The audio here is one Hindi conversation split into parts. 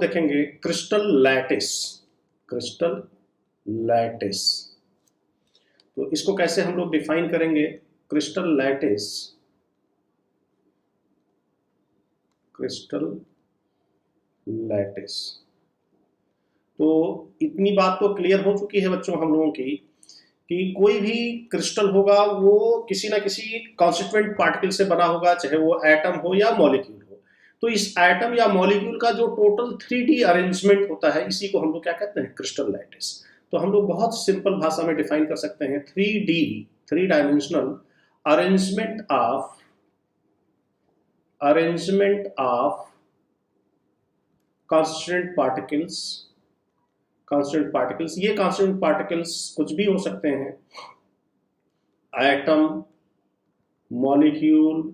देखेंगे क्रिस्टल लैटिस। क्रिस्टल लैटिस, तो इसको कैसे हम लोग डिफाइन करेंगे? Crystal lattice, crystal lattice. तो इतनी बात तो क्लियर हो चुकी है बच्चों हम लोगों की कि कोई भी क्रिस्टल होगा वो किसी ना किसी कॉन्स्टिट्यूएंट पार्टिकल से बना होगा, चाहे वो एटम हो या मॉलिक्यूल हो। तो इस एटम या मॉलिक्यूल का जो टोटल 3D अरेंजमेंट होता है, इसी को हम लोग क्या कहते हैं? Crystal lattice. तो हम लोग बहुत सिंपल भाषा में डिफाइन कर सकते हैं 3D, 3 dimensional arrangement of constituent particles. ये कांस्टिट्यूएंट पार्टिकल्स कुछ भी हो सकते हैं, एटम, मॉलिक्यूल,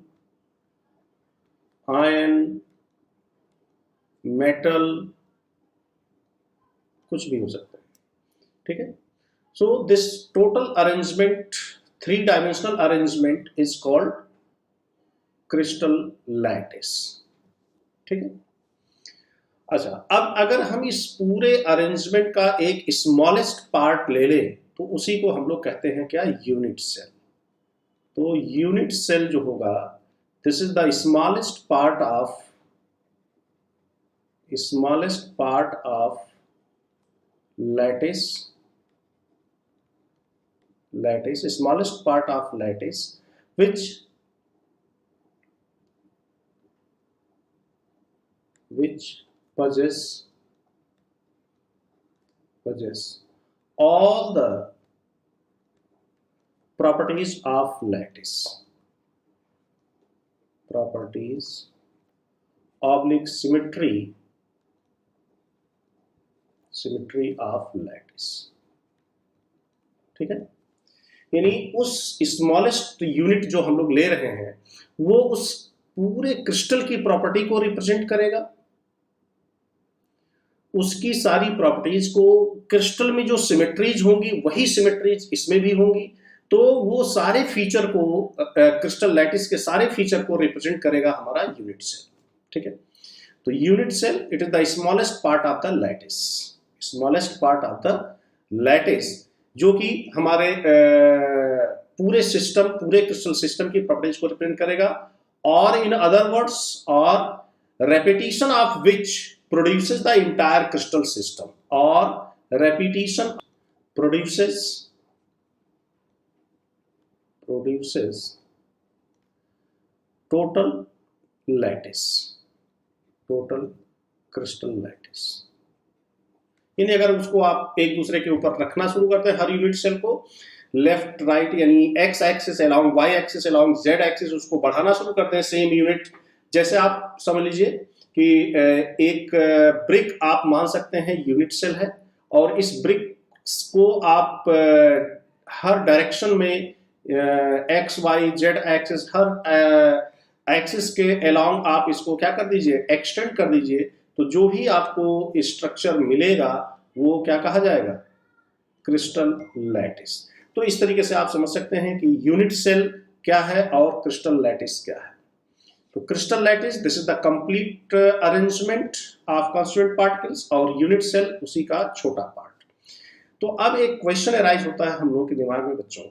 आयन, मेटल, कुछ भी हो सकता है। ठीक है। So this total arrangement, 3 dimensional arrangement is called crystal lattice. ठीक है। अच्छा, अब अगर हम इस पूरे अरेंजमेंट का एक स्मॉलेस्ट पार्ट ले लें तो उसी को हम लोग कहते हैं क्या? Unit cell. तो यूनिट सेल जो होगा, this is the smallest part of lattice, smallest part of lattice which possess all the properties of lattice, oblique symmetry of lattice। ठीक है। यानी उस स्मॉलेस्ट यूनिट जो हम लोग ले रहे हैं वो उस पूरे क्रिस्टल की प्रॉपर्टी को रिप्रेजेंट करेगा, उसकी सारी प्रॉपर्टीज को, क्रिस्टल में जो सिमेट्रीज होंगी वही सिमेट्रीज इसमें भी होंगी। तो वो सारे फीचर को, क्रिस्टल लैटिस के सारे फीचर को रिप्रेजेंट करेगा हमारा यूनिट सेल। ठीक है। तो unit cell, it is the smallest part of the lattice, जो कि हमारे पूरे क्रिस्टल सिस्टम की प्रॉपर्टीज को रिप्रेजेंट करेगा। और इन अदर वर्ड्स, और repetition of which produces the entire crystal system, और repetition produces total crystal lattice. यानी अगर उसको आप एक दूसरे के ऊपर रखना शुरू करते हैं, हर यूनिट सेल को लेफ्ट राइट, यानी X axis along, Y axis along, Z axis, उसको बढ़ाना शुरू करते हैं सेम यूनिट। जैसे आप समझ लीजिए कि एक ब्रिक आप मान सकते हैं यूनिट सेल है, और इस ब्रिक को आप हर डायरेक्शन में एक्स वाई जेड एक्सिस, हर एक्सिस के अलोंग आप इसको क्या कर दीजिए? एक्सटेंड कर दीजिए। तो जो भी आपको स्ट्रक्चर मिलेगा वो क्या कहा जाएगा? Crystal lattice. तो इस तरीके से आप समझ सकते हैं कि यूनिट सेल क्या है और क्रिस्टल लैटिस क्या है। तो crystal lattice, this is the complete arrangement of constituent particles, और यूनिट सेल उसी का छोटा पार्ट। तो अब एक क्वेश्चन अराइज होता है हम लोगों के दिमाग में बच्चों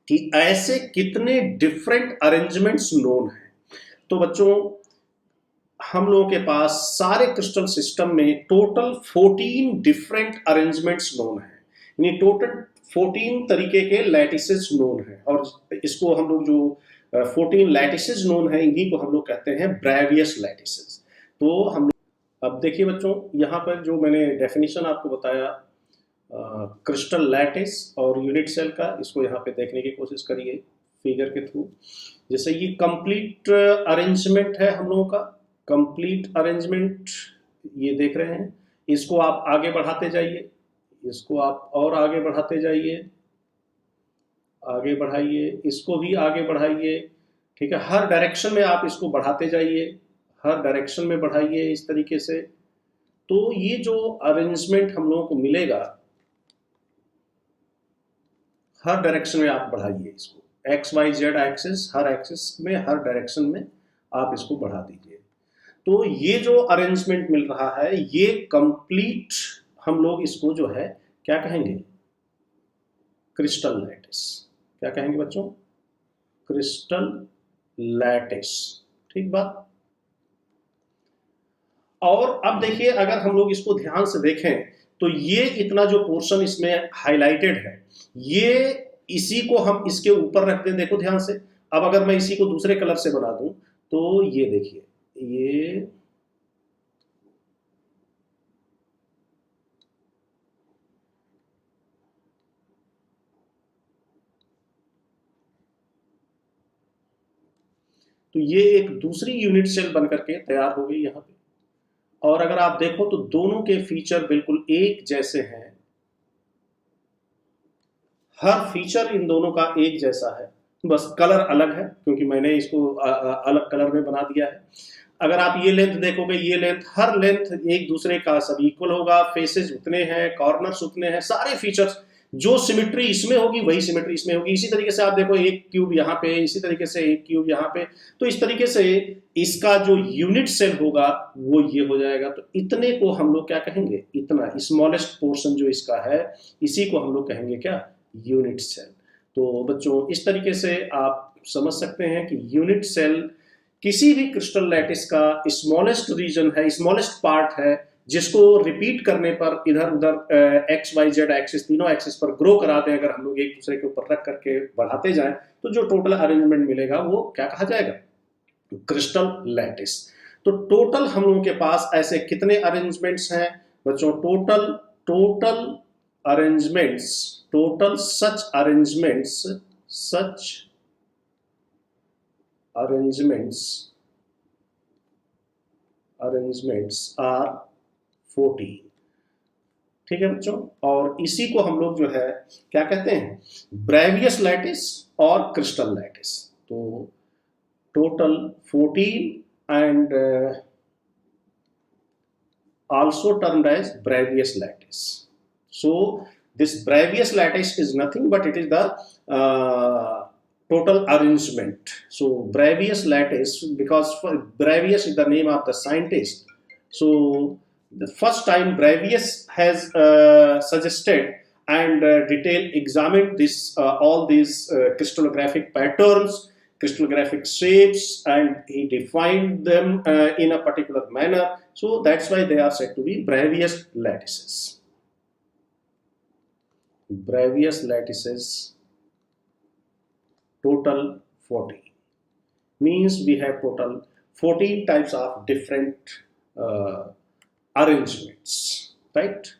कि ऐसे कितने डिफरेंट अरेंजमेंट्स नोन है। तो बच्चों, हम लोगों के पास सारे क्रिस्टल सिस्टम में टोटल 14 डिफरेंट अरेंजमेंट्स नोन है, यानी टोटल 14 तरीके के लैटिसेस नोन है। और इसको हम लोग जो 14 लैटिसेस नोन है, इन्हीं को हम लोग कहते हैं ब्रेवियस लैटिसेस। तो हम लोग अब देखिए बच्चों, यहाँ पर जो मैंने डेफिनेशन आपको बताया क्रिस्टल लैटिस और यूनिट सेल का, इसको यहाँ पे देखने की कोशिश करिए फिगर के थ्रू। जैसे ये कंप्लीट अरेंजमेंट है हम लोगों का, कंप्लीट अरेंजमेंट ये देख रहे हैं। इसको आप आगे बढ़ाते जाइए, इसको आप और आगे बढ़ाते जाइए, आगे बढ़ाइए, इसको भी आगे बढ़ाइए। ठीक है। हर डायरेक्शन में आप इसको बढ़ाते जाइए, हर डायरेक्शन में बढ़ाइए इस तरीके से। तो ये जो अरेंजमेंट हम लोगों को मिलेगा, हर डायरेक्शन में आप बढ़ाइए इसको, एक्स वाई जेड एक्सिस, हर एक्सिस में, हर डायरेक्शन में आप इसको बढ़ा दीजिए। तो ये जो अरेंजमेंट मिल रहा है ये कंप्लीट हम लोग इसको जो है क्या कहेंगे, क्रिस्टल लैटिस। क्या कहेंगे बच्चों, क्रिस्टल लैटिस। ठीक बात। और अब देखिए अगर हम लोग इसको ध्यान से देखें तो ये इतना जो पोर्शन इसमें हाईलाइटेड है ये इसी को हम इसके ऊपर रख दें, देखो ध्यान से। अब अगर मैं इसी को दूसरे कलर से बना दूं तो ये देखिए ये तो ये एक दूसरी यूनिट सेल बनकर के तैयार हो गई यहां पे। और अगर आप देखो तो दोनों के फीचर बिल्कुल एक जैसे हैं, हर फीचर इन दोनों का एक जैसा है, बस कलर अलग है क्योंकि मैंने इसको अलग कलर में बना दिया है। अगर आप ये लेंथ देखोगे, ये लेंथ, हर लेंथ एक दूसरे का सब इक्वल होगा, फेसेस उतने हैं, कॉर्नर्स उतने हैं, सारे फीचर्स जो सिमेट्री इसमें होगी वही सिमेट्री इसमें होगी। इसी तरीके से आप देखो एक क्यूब यहाँ पे, इसी तरीके से एक क्यूब यहाँ पे, तो इस तरीके से इसका जो यूनिट सेल होगा वो ये हो जाएगा। तो इतने को हम लोग क्या कहेंगे, इतना स्मॉलेस्ट पोर्शन जो इसका है इसी को हम लोग कहेंगे क्या, यूनिट सेल। तो बच्चों इस तरीके से आप समझ सकते हैं कि यूनिट सेल किसी भी क्रिस्टल लैटिस का स्मॉलेस्ट रीजन है, स्मॉलेस्ट पार्ट है, जिसको रिपीट करने पर इधर उधर एक्स वाई जेड एक्सिस तीनों एक्सिस पर ग्रो कराते हैं। अगर हम लोग एक दूसरे के ऊपर रख करके बढ़ाते जाएं तो जो टोटल अरेंजमेंट मिलेगा वो क्या कहा जाएगा, क्रिस्टल लैटिस। तो टोटल हम लोगों के पास ऐसे कितने अरेंजमेंट्स हैं बच्चों, total arrangements, total such arrangements are 14। ठीक है बच्चों। और इसी को हम लोग जो है क्या कहते हैं, ब्रेवियस लैटिस और क्रिस्टल लैटिस। तो total 14 and also termed as Bravais lattice. So this Bravais lattice is nothing but it is the total arrangement. So Bravais lattice, because Bravais is the name of the scientist. So the first time Bravais has suggested and detailed examined this all these crystallographic patterns, crystallographic shapes, and he defined them in a particular manner. So that's why they are said to be Bravais lattices. Bravais lattices, total 40. Means we have total 14 types of different arrangements, right?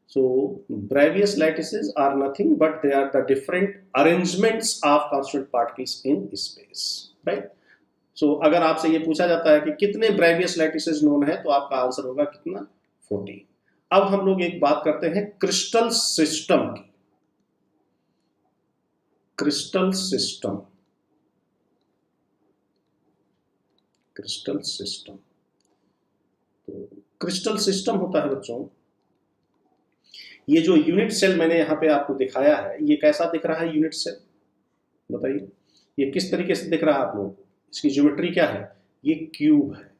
So Bravais lattices are nothing but they are the different arrangements of constant particles in space, right? So अगर आपसे ये पूछा जाता है कि कितने Bravais lattices known है तो आपका आंसर होगा कितना, 14। अब हम लोग एक बात करते हैं क्रिस्टल सिस्टम की। क्रिस्टल सिस्टम तो क्रिस्टल सिस्टम होता है बच्चों, ये जो यूनिट सेल मैंने यहाँ पे आपको दिखाया है ये कैसा दिख रहा है यूनिट सेल, बताइए ये किस तरीके से दिख रहा है आप लोगों को, इसकी ज्योमेट्री क्या है, ये क्यूब है,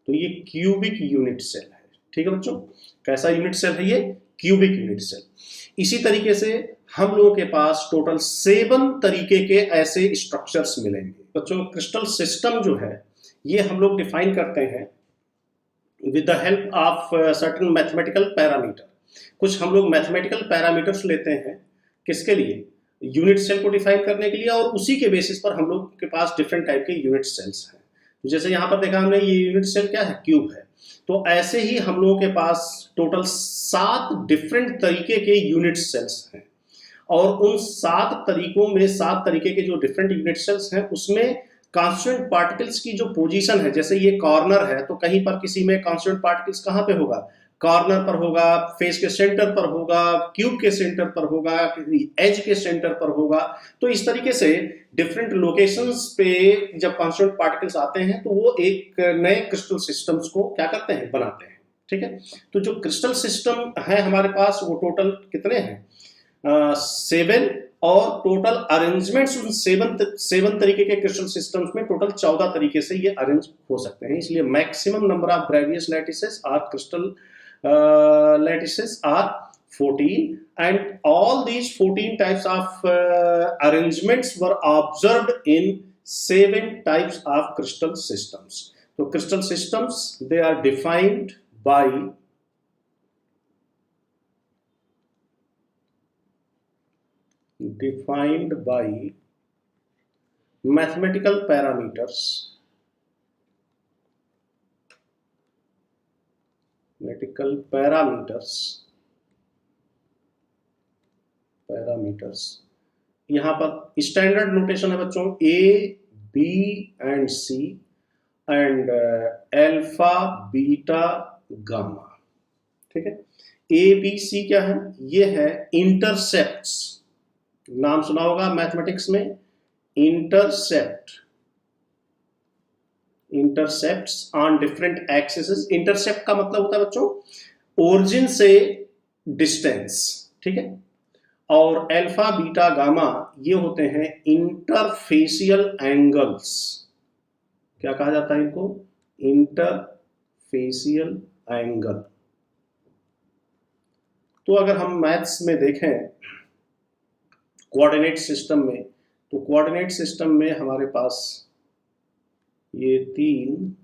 तो ये क्यूबिक यूनिट सेल है। ठीक है बच्चों, कैसा यूनिट सेल है ये, क्यूबिक यूनिट सेल। इसी तरीके से हम लोगों के पास टोटल 7 तरीके के ऐसे स्ट्रक्चर्स मिलेंगे बच्चों। क्रिस्टल सिस्टम जो है ये हम लोग डिफाइन करते हैं with the help of certain mathematical parameter. कुछ हम लोग मैथमेटिकल पैरामीटर्स लेते हैं किसके लिए, यूनिट सेल को डिफाइन करने के लिए, और उसी के बेसिस पर हम लोग के पास डिफरेंट टाइप के यूनिट सेल्स हैं। तो जैसे यहाँ पर देखा हमने ये यूनिट सेल क्या है, क्यूब है, तो ऐसे ही हम लोगों के पास टोटल 7 डिफरेंट तरीके के यूनिट सेल्स हैं, और उन 7 तरीकों में 7 तरीके के जो डिफरेंट यूनिट सेल्स हैं उसमें कांस्टेंट पार्टिकल्स की जो पोजीशन है, जैसे ये कॉर्नर है तो कहीं पर किसी में कांस्टेंट पार्टिकल्स कहाँ पे होगा, कॉर्नर पर होगा, फेस के सेंटर पर होगा, क्यूब के सेंटर पर होगा, एज के सेंटर पर होगा। तो इस तरीके से डिफरेंट लोकेशंस पे जब कांस्टेंट पार्टिकल्स आते हैं तो वो एक नए क्रिस्टल सिस्टम्स को क्या करते हैं, बनाते हैं। ठीक है, तो जो क्रिस्टल सिस्टम है हमारे पास वो टोटल कितने हैं, 7 और टोटल अरेंजमेंट्स उन सेवन तरीके के क्रिस्टल सिस्टम्स में टोटल 14 तरीके से ये अरेंज हो सकते हैं। इसलिए maximum number of bravais lattices or crystal lattices are 14, and all these 14 types of arrangements were observed in 7 types of crystal systems. So crystal systems, they are defined by mathematical parameters, यहां पर स्टैंडर्ड नोटेशन है बच्चों A B and C and alpha beta gamma. ठीक है, ए बी सी क्या है? ये है इंटरसेप्ट्स, नाम सुना होगा मैथमेटिक्स में, intercepts on different axis. Intercept का मतलब होता है बच्चों ओरिजिन से डिस्टेंस। ठीक है, और अल्फा बीटा गामा ये होते हैं इंटरफेशियल एंगल्स। क्या कहा जाता है इनको? Interfacial angle. तो अगर हम मैथ्स में देखें कोऑर्डिनेट सिस्टम में, तो कोऑर्डिनेट सिस्टम में हमारे पास ये 3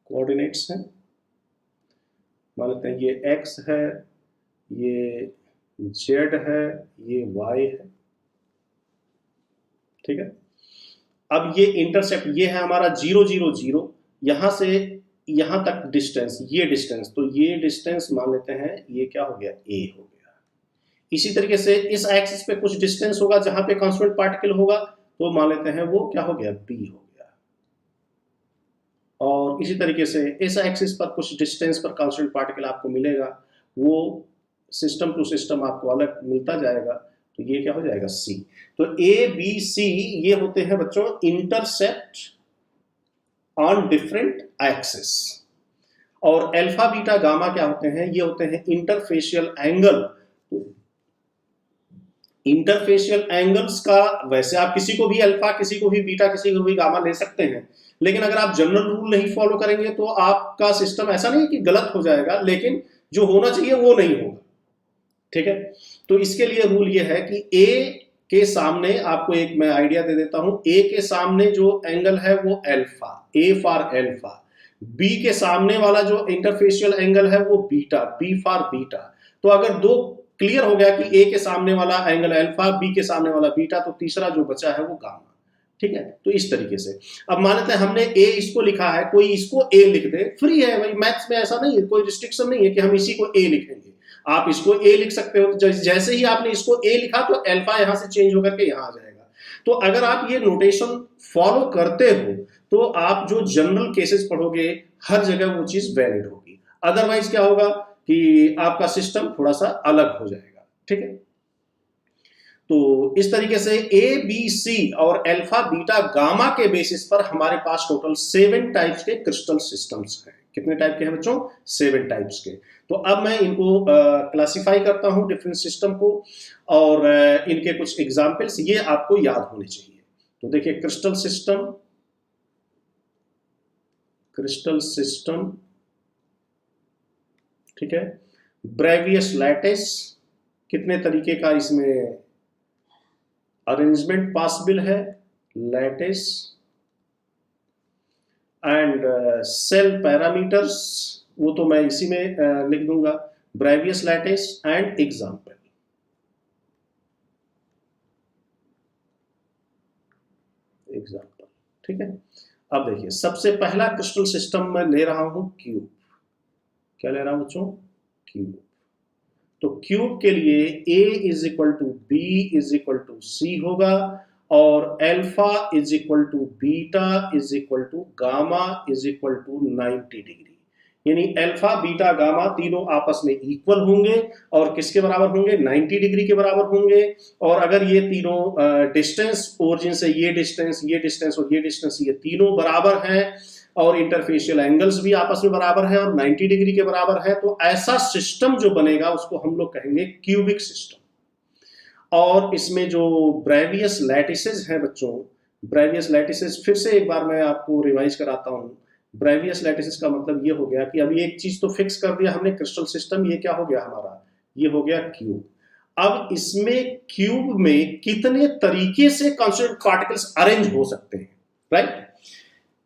कोऑर्डिनेट्स हैं। मान लेते हैं ये x है, ये z है, ये y है। ठीक है, अब ये इंटरसेप्ट ये है हमारा 0 0 0, यहां से यहां तक डिस्टेंस, ये डिस्टेंस, तो ये डिस्टेंस मान लेते हैं ये क्या हो गया? a हो गया। इसी तरीके से इस एक्सिस पे कुछ डिस्टेंस होगा जहां पे कांस्टेंट पार्टिकल होगा, तो मान लेते हैं वो क्या हो गया? b हो गया। और इसी तरीके से इस एक्सिस पर कुछ डिस्टेंस पर कांस्टेंट पार्टिकल आपको मिलेगा, वो सिस्टम टू सिस्टम आपको अलग मिलता जाएगा, तो ये क्या हो जाएगा? C। तो A B C ये होते हैं बच्चों इंटरसेप्ट ऑन डिफरेंट एक्सिस, और अल्फा बीटा गामा क्या होते हैं? ये होते हैं इंटरफेशियल एंगल। इंटरफेशियल एंगल्स का वैसे आप किसी को भी अल्फा, किसी को भी बीटा, किसी को भी गामा ले सकते हैं, लेकिन अगर आप जनरल रूल नहीं फॉलो करेंगे तो आपका सिस्टम ऐसा नहीं कि गलत हो जाएगा, लेकिन जो होना चाहिए वो नहीं होगा। ठीक है, तो इसके लिए रूल ये है कि ए के सामने, आपको एक मैं आइडिया दे देता हूं, ए के सामने जो एंगल है वो alpha, A for alpha, B के सामने वाला जो इंटरफेशियल एंगल है वो बीटा, बी फॉर बीटा। तो अगर दो क्लियर हो गया कि ए के सामने वाला एंगल अल्फा, बी के सामने वाला बीटा, तो तीसरा जो बचा है वो गामा। ठीक है, तो इस तरीके से अब मान लेते हैं हमने ए इसको लिखा है, कोई इसको ए लिख दे, फ्री है भाई, मैथ्स में ऐसा नहीं है, कोई रिस्ट्रिक्शन नहीं है कि हम इसी को ए लिखेंगे। आप इसको ए लिख सकते हो, जैसे ही आपने इसको ए लिखा तो अल्फा यहां से चेंज होकर के यहां आ जाएगा। तो अगर आप ये नोटेशन फॉलो करते हो तो आप जो जनरल केसेस पढ़ोगे हर जगह वो चीज वैलिड होगी। अदरवाइज क्या होगा कि आपका सिस्टम थोड़ा सा अलग हो जाएगा। ठीक है, तो इस तरीके से ए बी सी और अल्फा बीटा गामा के बेसिस पर हमारे पास टोटल 7 टाइप्स के क्रिस्टल सिस्टम्स हैं। कितने टाइप के हैं बच्चों? 7 टाइप्स के। तो अब मैं इनको क्लासिफाई करता हूं डिफरेंट सिस्टम को, और इनके कुछ एग्जांपल्स ये आपको याद होने चाहिए। तो देखिए क्रिस्टल सिस्टम, ठीक है, ब्रेवियस लैटिस, कितने तरीके का इसमें अरेंजमेंट पॉसिबल है, लैटिस, एंड सेल पैरामीटर्स, वो तो मैं इसी में लिख दूंगा, ब्रेवियस लैटिस एंड एग्जांपल। ठीक है, अब देखिए सबसे पहला क्रिस्टल सिस्टम मैं ले रहा हूं क्यूब। क्या ले रहा हूं बच्चों? क्यूब। तो क्यूब के लिए A is equal to b is equal to c होगा, और alpha is equal to beta is equal to gamma is equal to 90 degree. यानी अल्फा बीटा गामा तीनों आपस में इक्वल होंगे, और किसके बराबर होंगे? 90 डिग्री के बराबर होंगे। और अगर ये तीनों डिस्टेंस, ओरिजिन से ये डिस्टेंस और ये डिस्टेंस, ये तीनों बराबर हैं, और इंटरफेशियल एंगल्स भी आपस में बराबर है और 90 डिग्री के बराबर है, तो ऐसा सिस्टम जो बनेगा उसको हम लोग कहेंगे क्यूबिक सिस्टम। और इसमें जो ब्रेवियस लैटिसेस हैं बच्चों, ब्रेवियस लैटिसेस फिर से एक बार मैं आपको रिवाइज कराता हूँ। ब्रेवियस लैटिसेस का मतलब ये हो गया कि अभी एक चीज तो फिक्स कर दिया हमने क्रिस्टल सिस्टम, ये क्या हो गया हमारा, ये हो गया क्यूब। अब इसमें क्यूब में कितने तरीके से कॉन्स्टिट्यूएंट पार्टिकल्स अरेंज हो सकते हैं, राइट?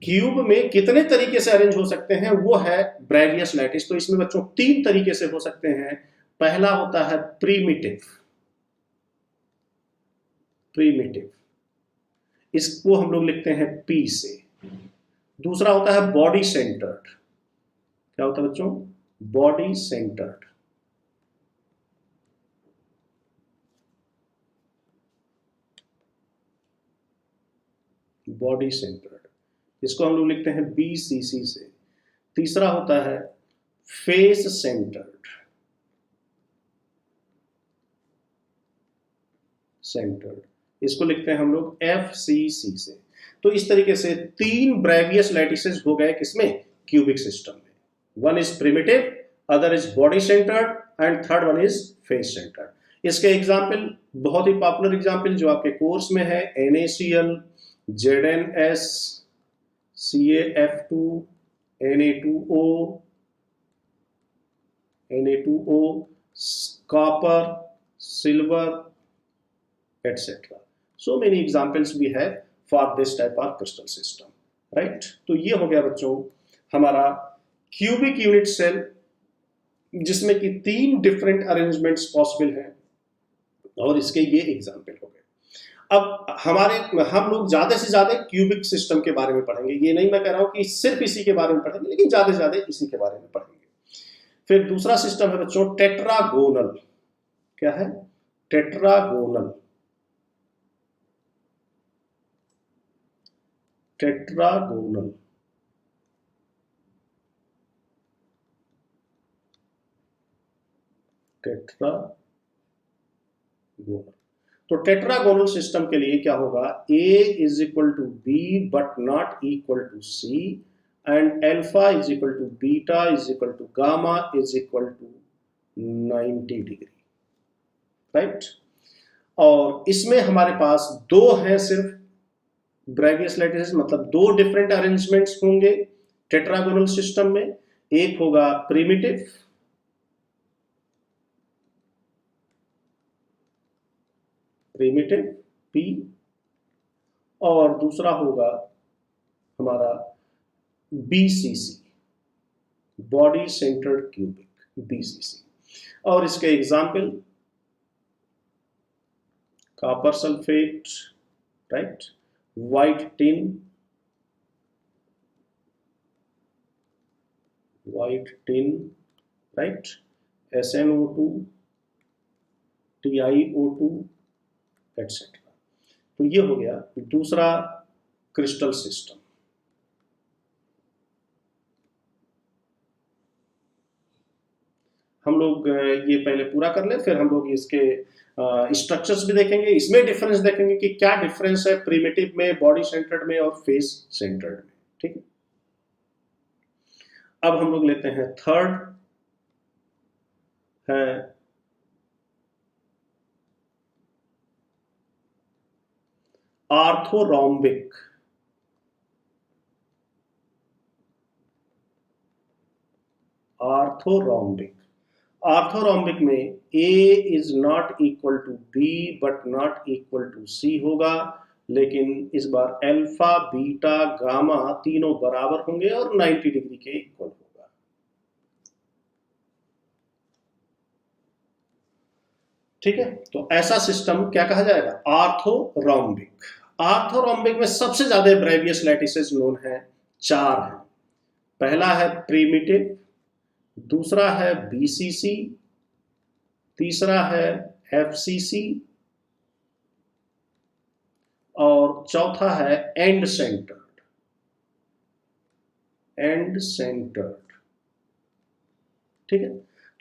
क्यूब में कितने तरीके से अरेंज हो सकते हैं वो है ब्रेवियस लैटिस। तो इसमें बच्चों 3 तरीके से हो सकते हैं। पहला होता है प्रीमिटिव, प्रीमिटिव, इसको हम लोग लिखते हैं पी से। दूसरा होता है बॉडी सेंटर्ड, क्या होता है बच्चों, बॉडी सेंटर्ड। बॉडी सेंटर्ड, इसको हम लोग लिखते हैं BCC से। तीसरा होता है फेस सेंटर्ड, सेंटर्ड, इसको लिखते हैं हम लोग FCC से। तो इस तरीके से 3 ब्रेवियस लैटिसेस हो गए किसमें, क्यूबिक सिस्टम में। One is primitive, other is body centred and third one is face centred. इसके एग्जाम्पल, बहुत ही पॉपुलर एग्जाम्पल जो आपके कोर्स में है, NaCl, ZnS, CaF2, Na2O, Na2O, copper, silver, etc. So many examples we have for this type of crystal system, right? तो ये हो गया बच्चों हमारा क्यूबिक यूनिट सेल, जिसमें कि 3 डिफरेंट अरेंजमेंट्स पॉसिबल हैं और इसके ये एग्जाम्पल हो गए। अब हम लोग ज्यादा से ज्यादा क्यूबिक सिस्टम के बारे में पढ़ेंगे। ये नहीं मैं कह रहा हूं कि सिर्फ इसी के बारे में पढ़ेंगे, लेकिन ज्यादा से ज्यादा इसी के बारे में पढ़ेंगे। फिर दूसरा सिस्टम है बच्चों टेट्रागोनल। क्या है, टेट्रागोनल, टेट्रागोनल। टेट्रागोनल, तो टेट्रागोनल सिस्टम के लिए क्या होगा, A is equal to B but not equal to C and alpha is equal to beta is equal to gamma is equal to 90 degree, right? और इसमें हमारे पास 2 हैं सिर्फ ब्रेवियस लैटिसेस, मतलब 2 डिफरेंट अरेंजमेंट्स होंगे टेट्रागोनल सिस्टम में। एक होगा प्रिमिटिव, प्रिमिटिव P, और दूसरा होगा हमारा BCC, body centred cubic, BCC। और इसके example copper sulphate, right, white tin, right, SnO2, TiO2, etc. तो ये हो गया दूसरा क्रिस्टल सिस्टम। हम लोग ये पहले पूरा कर ले, फिर हम लोग इसके स्ट्रक्चर्स भी देखेंगे, इसमें डिफरेंस देखेंगे कि क्या डिफरेंस है प्रिमिटिव में, बॉडी सेंटर्ड में और फेस सेंटर्ड में, ठीक है? अब हम लोग लेते हैं थर्ड है आर्थोरोम्बिक। आर्थोरोम्बिक, आर्थोरोम्बिक में A is not equal to B but not equal to C होगा, लेकिन इस बार अल्फा, बीटा, गामा तीनों बराबर होंगे और 90 डिग्री के इक्वल होगा। ठीक है, तो ऐसा सिस्टम क्या कहा जाएगा, आर्थोरोम्बिक। आर्थोरोम्बिक में सबसे ज्यादा ब्रेवियस लैटिसेस नोन है, 4 है। पहला है प्रिमिटिव, दूसरा है BCC, तीसरा है FCC और चौथा है एंड सेंटर्ड, एंड सेंटर्ड। ठीक है,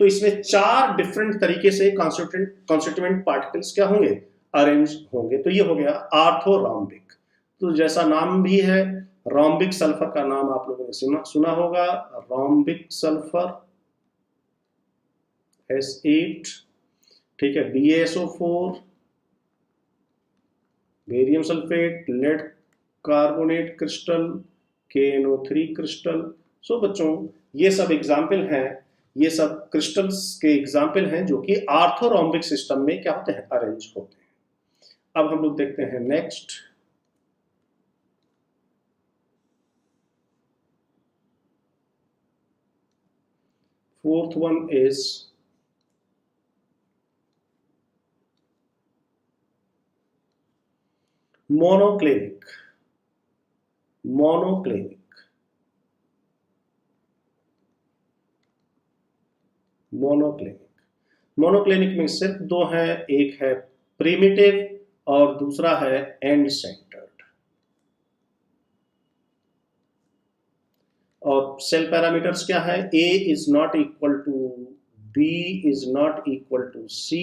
तो इसमें 4 डिफरेंट तरीके से कॉन्स्टिट्यूएंट पार्टिकल्स क्या होंगे, अरेंज होंगे। तो ये हो गया आर्थोरोम्बिक। तो जैसा नाम भी है रोम्बिक सल्फर का नाम आप लोगों ने सुना होगा, रोम्बिक सल्फर S8, ठीक है, BaSO4, barium sulphate, lead carbonate crystal, KNO3 crystal. So बच्चों ये सब एग्जाम्पल हैं, ये सब क्रिस्टल्स के एग्जाम्पल हैं जो कि आर्थोरोम्बिक सिस्टम में क्या होते हैं, अरेंज होते हैं। अब हम लोग देखते हैं next, fourth one is monoclinic. Monoclinic, monoclinic, monoclinic में सिर्फ दो हैं, एक है प्रिमिटिव और दूसरा है एंड सेंटर्ड। और सेल पैरामीटर्स क्या है, A is not equal to B is not equal to C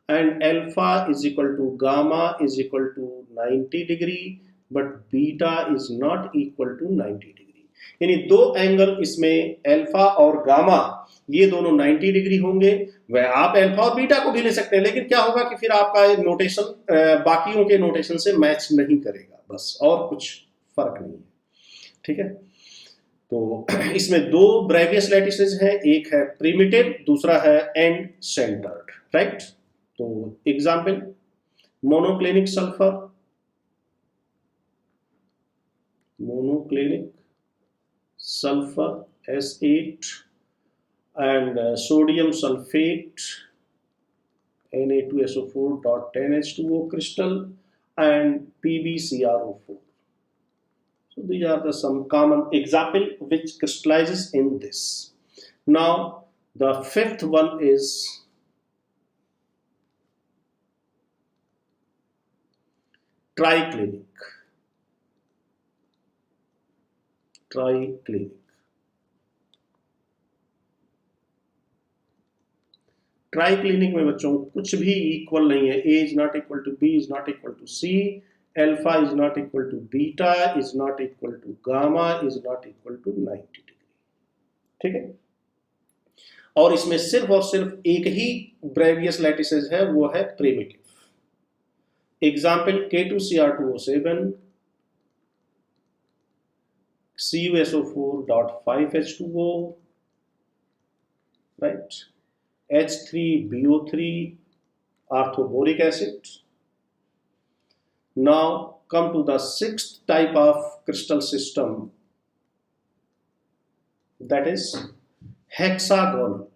and alpha is equal to gamma is equal to 90 degree, but beta is not equal to 90 degree. यानी दो एंगल इसमें अल्फा और गामा ये दोनों 90 डिग्री होंगे। वह आप अल्फा और बीटा को भी ले सकते हैं, लेकिन क्या होगा कि फिर आपका नोटेशन बाकियों के नोटेशन से मैच नहीं करेगा, बस, और कुछ फर्क नहीं है, ठीक है। तो इसमें दो ब्रेवियस लैटिसेस हैं, एक है प्रिमिटिव, दूसरा है एंड सेंटर्ड, राइट। तो example, monoclinic sulphur, monoclinic sulphur S8 and sodium sulfate Na2SO4.10H2O crystal and PbCrO4. So these are some common example which crystallizes in this. Now the fifth one is triclinic. Triclinic. Triclinic में बच्चों कुछ भी इक्वल नहीं है, A is not equal to B is not equal to C, alpha is not equal to beta is not equal to gamma is not equal to 90 degree, ठीक है। और इसमें सिर्फ और सिर्फ एक ही ब्रेवियस लैटिसेस है, वो है primitive. Example, K2Cr2O7, CuSO4.5H2O, right, H3BO3, orthoboric acid. Now come to the sixth type of crystal system, that is hexagonal.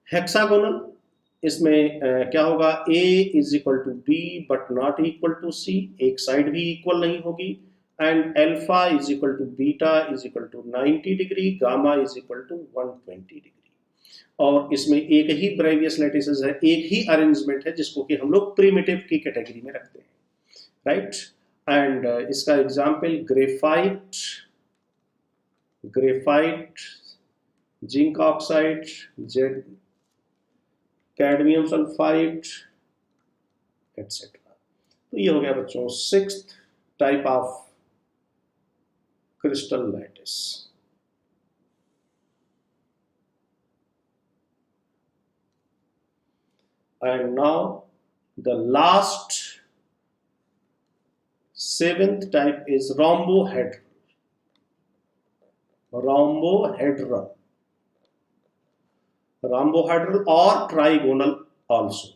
Hexagonal इसमें क्या होगा, A is equal to B but not equal to C, एक साइड भी इक्वल नहीं होगी, and alpha is equal to beta is equal to 90 degree, gamma is equal to 120 degree. और इसमें एक ही ब्रेवियस लैटिसेस है, एक ही अरेंजमेंट है, जिसको कि हम लोग प्रिमिटिव की कैटेगरी में रखते हैं, राइट। एंड इसका example, graphite, zinc oxide, Z, cadmium sulphide, etcetera. तो ये हो गया बच्चों sixth type of crystal lattice. And now the last seventh type is rhombohedral. Rhombohedral or trigonal also.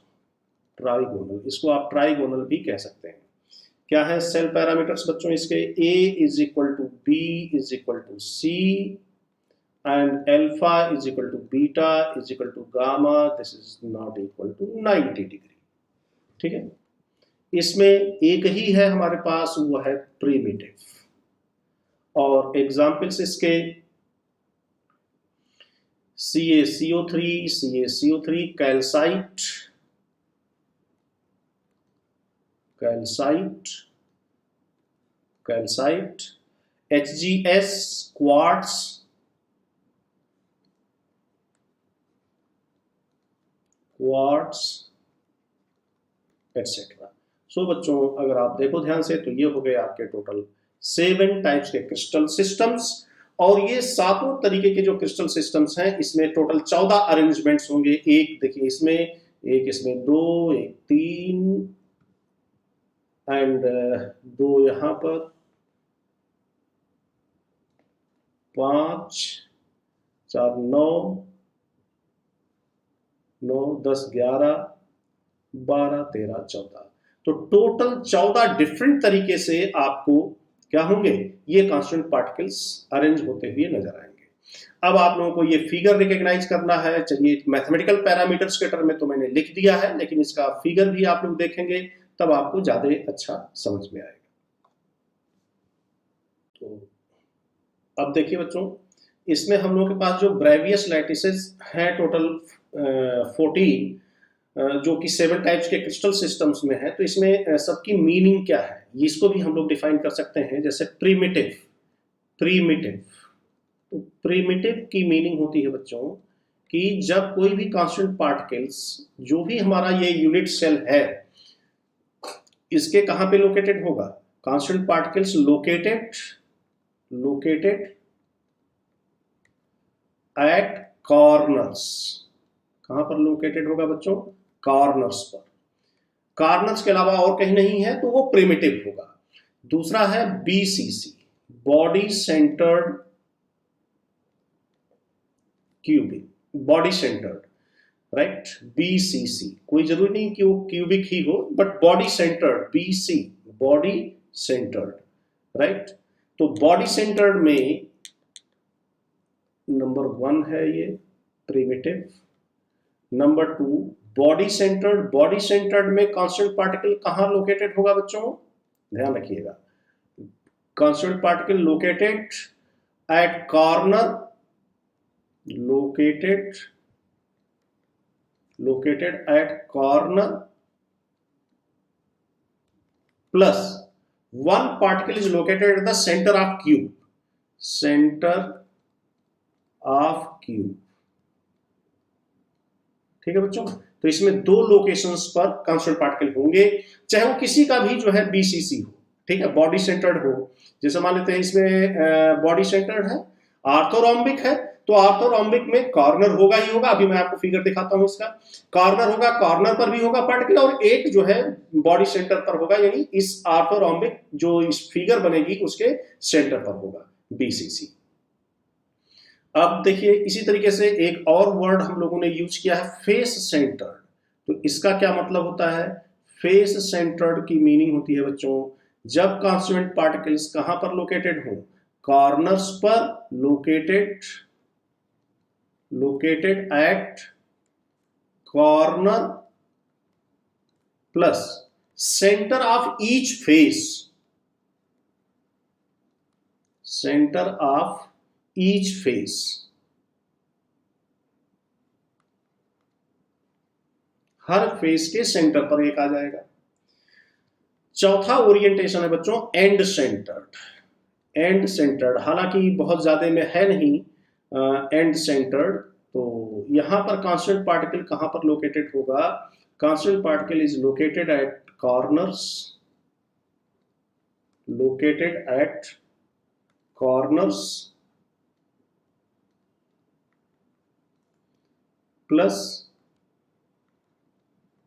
Trigonal, इसको आप ट्राइगोनल भी कह सकते हैं। क्या है सेल पैरामीटर्स बच्चों इसके, A is equal to B is equal to C and alpha is equal to beta is equal to gamma, this is not equal to 90 degree, ठीक है। इसमें एक ही है हमारे पास, वो है प्रिमिटिव। और एग्जाम्पल्स इसके, CaCO3, calcite, HgS, quartz, et cetera. So बच्चों अगर आप देखो ध्यान से तो ये हो गए आपके टोटल 7 टाइप्स के क्रिस्टल सिस्टम्स, और ये सातों तरीके के जो क्रिस्टल सिस्टम्स हैं इसमें टोटल 14 अरेंजमेंट्स होंगे। एक देखिए इसमें, एक इसमें, दो, एक तीन, एंड दो यहाँ पर, 5, 4, 9, 9, 10, 11, 12, 13, 14, तो टोटल 14 डिफरेंट तरीके से आपको क्या होंगे, ये कांस्टेंट पार्टिकल्स अरेंज होते हुए नजर आएंगे। अब आप लोगों को ये फिगर रिकॉग्नाइज करना है। चलिए मैथमेटिकल पैरामीटर्स के टर्म में तो मैंने लिख दिया है, लेकिन इसका फिगर भी आप लोग देखेंगे तब आपको ज्यादा अच्छा समझ में आएगा। तो अब देखिए बच्चों, इसमें हम लोग के पास जो ब्रेवियस लैटिसेस हैं टोटल 14, जो कि 7 टाइप्स के क्रिस्टल सिस्टम्स में है। तो इसमें सबकी मीनिंग क्या है, इसको भी हम लोग डिफाइन कर सकते हैं। जैसे प्रीमिटिव, तो प्रीमिटिव की मीनिंग होती है बच्चों कि जब कोई भी कांस्टेंट पार्टिकल्स, जो भी हमारा ये यूनिट सेल है, इसके कहां पे लोकेटेड होगा, constant particles located at corners. कहां पर लोकेटेड होगा बच्चों, कॉर्नर्स पर। कॉर्नर्स के अलावा और कहीं नहीं है तो वो प्रिमिटिव होगा। दूसरा है BCC, body centred cubic, body centred, right, BCC। कोई जरूरी नहीं कि वो क्यूबिक ही हो, but body centred, BC, body centred, right. तो बॉडी सेंटर्ड में नंबर 1 है ये प्रिमिटिव। नंबर 2 बॉडी सेंटर्ड में कांस्टेंट पार्टिकल कहां लोकेटेड होगा बच्चों, ध्यान रखिएगा, constant particle located at corner, located at corner, plus one particle is located at the center of cube, ठीक है बच्चों। तो इसमें 2 लोकेशंस पर कांस्टेंट पार्टिकल होंगे, चाहे वो किसी का भी जो है BCC हो, ठीक है, बॉडी सेंटर्ड हो। जैसे मान लेते हैं इसमें बॉडी सेंटर्ड है, आर्थोरोम्बिक है, तो आर्थोरोम्बिक में कॉर्नर होगा ही होगा। अभी मैं आपको फिगर दिखाता हूं इसका, कॉर्नर होगा, कॉर्नर पर भी होगा पार्टिकल, और एक जो है बॉडी सेंटर पर होगा, यानी इस आर्थोरोम्बिक जो इस फिगर बनेगी उसके सेंटर पर होगा BCC। अब देखिए इसी तरीके से एक और वर्ड हम लोगों ने यूज किया है, फेस सेंटर्ड। तो इसका क्या मतलब होता है, फेस सेंटर्ड की मीनिंग होती है बच्चों, जब कांस्टेंट पार्टिकल्स कहां पर लोकेटेड हो, कॉर्नर्स पर, located at corner plus centre of each face, her face के सेंटर पर एक आ जाएगा। चौथा ओरिएंटेशन है बच्चों एंड सेंटर्ड, हालांकि बहुत ज्यादा में है नहीं एंड सेंटर्ड। तो यहां पर कांस्टेंट पार्टिकल कहां पर लोकेटेड होगा, constant particle is located at corners, plus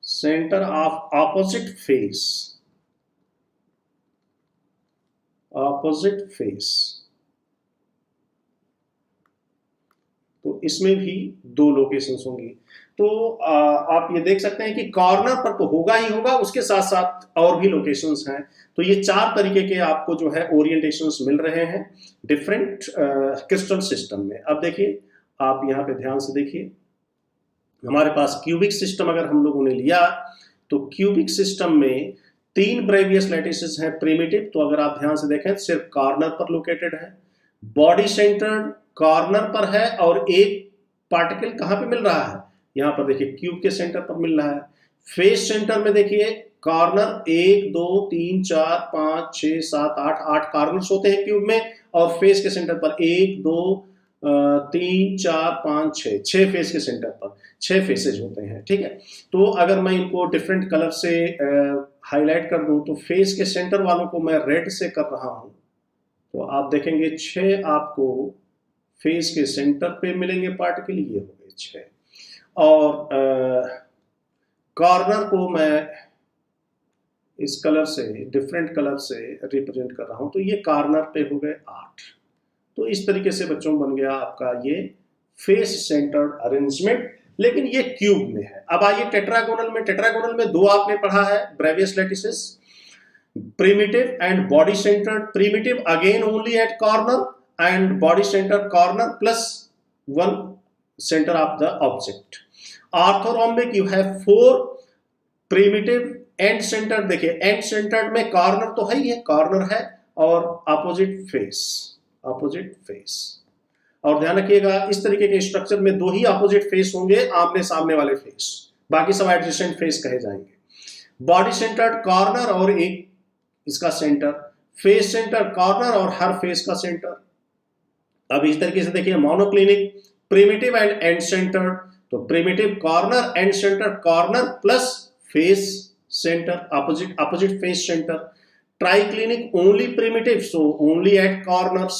centre of opposite face. तो इसमें भी 2 लोकेशंस होंगी। तो आप ये देख सकते हैं कि कॉर्नर पर तो होगा ही होगा, उसके साथ साथ और भी लोकेशंस हैं। तो ये 4 तरीके के आपको जो है ओरिएंटेशंस मिल रहे हैं डिफरेंट क्रिस्टल सिस्टम में। अब देखिए आप यहाँ पे ध्यान से देखिए, हमारे पास क्यूबिक सिस्टम अगर हम लोगों ने लिया तो क्यूबिक सिस्टम में 3 ब्रेवियस लैटिसेस हैं प्रिमिटिव। तो अगर आप ध्यान से देखें सिर्फ कॉर्नर पर लोकेटेड है, बॉडी सेंटर्ड कॉर्नर पर है, और एक पार्टिकल कहां पे मिल रहा है, यहां पर देखिए क्यूब के सेंटर पर मिल रहा है। फेस सेंटर में देखिए कॉर्नर 1 2 3 4 5 6 7 8 कॉर्नर्स होते हैं क्यूब में, और फेस के सेंटर पर 1 2 3 4 5 6 6 फेस के सेंटर पर 6 फेसेज होते हैं, ठीक है। तो अगर मैं इनको डिफरेंट कलर से हाईलाइट कर दूं तो फेस के सेंटर वालों को मैं रेड से कर रहा हूं, तो आप देखेंगे 6 आपको फेस के सेंटर पे मिलेंगे पार्टिकल, ये हो गए 6। और कॉर्नर को मैं इस कलर से, डिफरेंट कलर से रिप्रेजेंट कर रहा हूं, तो ये कॉर्नर पे हो गए 8। तो इस तरीके से बच्चों बन गया आपका ये फेस सेंटर्ड अरेंजमेंट, लेकिन ये क्यूब में है। अब आइए टेट्रागोनल में। टेट्रागोनल में दो आपने पढ़ा है Bravais lattices, primitive and body centered. Primitive again only at corner and body center corner plus one center of the object. Orthorhombic you have 4 primitive end center। देखिए end centered में corner तो है ही है, corner है, और opposite face, opposite face। और ध्यान रखिएगा इस तरीके के स्ट्रक्चर में दो ही opposite face होंगे, आमने सामने वाले face, बाकी सब adjacent face कहे जाएंगे। बॉडी सेंटर्ड कॉर्नर और एक इसका सेंटर, फेस सेंटर कॉर्नर और हर फेस का सेंटर। अब इस तरीके से देखिए monoclinic, primitive and end centre, तो primitive corner, end centre corner plus face centre, opposite face centre. Triclinic only primitive, so only at corners.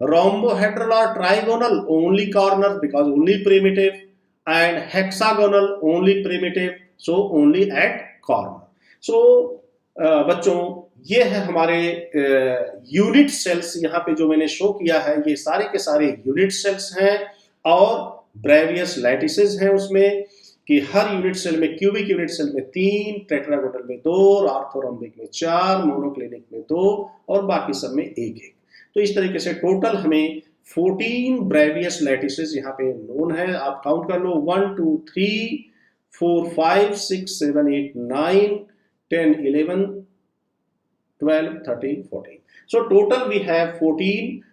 rhombohedral or trigonal only corner because only primitive, and hexagonal only primitive, so only at corner। so बच्चों ये है हमारे यूनिट सेल्स, यहाँ पे जो मैंने शो किया है ये सारे के सारे यूनिट सेल्स हैं, और ब्रेवियस लैटिसेस हैं उसमें, कि हर यूनिट सेल में, क्यूबिक यूनिट सेल में 3, टेट्रागोनल में 2, ऑर्थोरोम्बिक में 4, मोनोक्लिनिक में 2 और बाकी सब में 1-1। तो इस तरीके से टोटल हमें 14 ब्रेवियस लैटिसेस यहाँ पे नोन है। आप काउंट कर लो 1 2 3 4 5 6 7 8 9 10 11 12 13 14। So total we have 14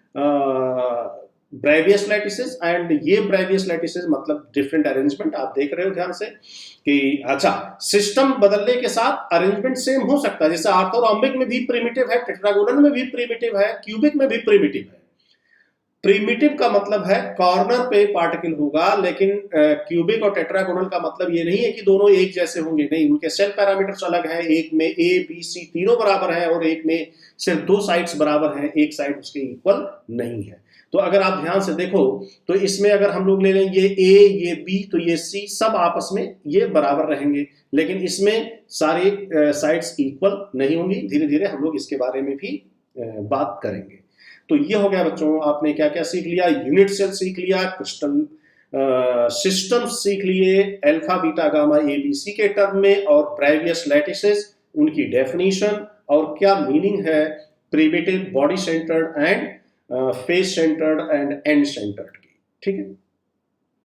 Bravais lattices, and ये ब्रेवियस लैटिसेस मतलब डिफरेंट अरेंजमेंट। आप देख रहे हो ध्यान से कि अच्छा सिस्टम बदलने के साथ अरेंजमेंट सेम हो सकता है, जैसे ऑर्थोरोम्बिक में भी प्रिमिटिव है, टेट्रागोनल में भी प्रिमिटिव है, क्यूबिक में भी प्रिमिटिव है। प्रिमिटिव का मतलब है कॉर्नर पे पार्टिकल होगा, लेकिन क्यूबिक और टेट्रागोनल का मतलब ये नहीं है कि दोनों एक जैसे होंगे, नहीं, उनके सेल पैरामीटर्स अलग हैं। एक में ए बी सी तीनों बराबर हैं और एक में सिर्फ 2 साइड्स बराबर हैं, एक साइड उसके इक्वल नहीं है। तो अगर आप ध्यान से देखो तो इसमें अगर हम लोग ले लें ये ए, ये बी, तो ये सी, सब आपस में ये बराबर रहेंगे, लेकिन इसमें सारे साइड्स इक्वल नहीं होंगी। धीरे धीरे हम लोग इसके बारे में भी बात करेंगे। तो ये हो गया बच्चों, आपने क्या क्या सीख लिया, यूनिट सेल सीख लिया, क्रिस्टल सिस्टम सीख लिए alpha beta gamma A B C के टर्म में, और ब्रेवियस लैटिसेस उनकी डेफिनेशन और क्या मीनिंग है primitive, body centred and face centred and and centred की। ठीक है।